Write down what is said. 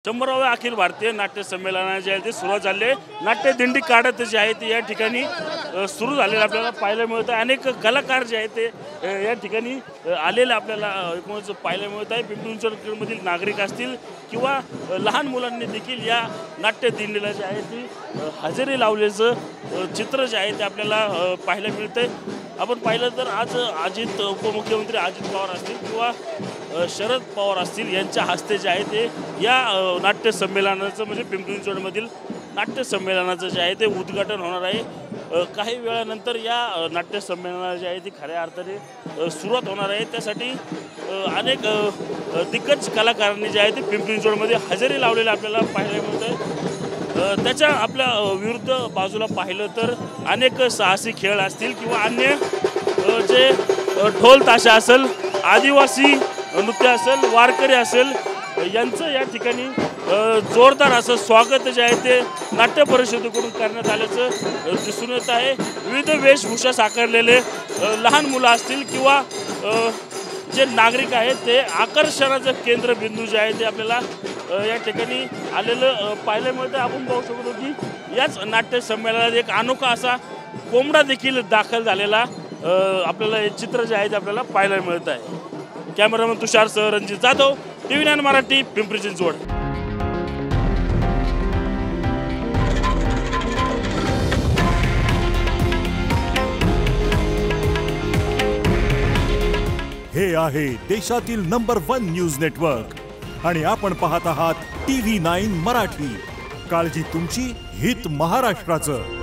100व्या अखिल भारतीय नाट्य संमेलनाचे आहे ते सुरुवात झाली आहे। नाट्य दिंडी काढत जे आहे ते या ठिकाणी सुरू झालेलं आपल्याला पाहायला मिळतं। अनेक कलाकार जे आहेत ते या ठिकाणी आलेले आपल्याला एकूणच पाहायला मिळत आहे। पिंपरी चिंचवडमधील नागरिक असतील किंवा लहान मुलांनी देखील या नाट्य दिंडीला जे आहे ती हजेरी लावल्याचं चित्र जे आहे ते आपल्याला पाहायला मिळतंय। आपण पाहिलं तर आज उपमुख्यमंत्री अजित पवार असतील किंवा शरद पवार असतील यांच्या हस्ते जे आहे ते या नाट्य संमेलनाचं म्हणजे पिंपरी चिंचवडमधील नाट्य संमेलनाचं जे आहे ते उद्घाटन होणार आहे। काही वेळानंतर या नाट्य संमेलनाला जे आहे ती खऱ्या अर्थाने सुरुवात होणार आहे। त्यासाठी अनेक दिग्गज कलाकारांनी जे आहे ते पिंपरी चिंचवडमध्ये हजेरी लावलेली आपल्याला पाहायला मिळतं। त्याच्या आपल्या विरुद्ध बाजूला पाहिलं तर अनेक साहसी खेळ असतील किंवा अन्य जे ढोल ताशा असेल, आदिवासी नृत्य असेल, वारकरी असेल यांचं या ठिकाणी जोरदार असं स्वागत जे आहे ते नाट्य परिषदेकडून करण्यात आल्याचं दिसून येत आहे। विविध वेशभूषा साकारलेले लहान मुलं असतील किंवा जे नागरिक आहेत ते आकर्षणाचं केंद्रबिंदू जे आहे ते आपल्याला या ठिकाणी आलेलं पाहायला मिळतं। आपण पाहू शकतो की याच नाट्य संमेलनात एक अनोखा असा कोंबडा देखील दाखल झालेला आपल्याला हे चित्र जे आहे ते आपल्याला पाहायला मिळत आहे। कॅमेरामन तुषार सह रणजित जाधव, TV9 मराठी, पिंपरी चिंचवड। हे आहे देशातील नंबर 1 न्यूज नेटवर्क आणि आपण पाहत आहात TV9 मराठी। काळजी तुमची, हित महाराष्ट्राचं।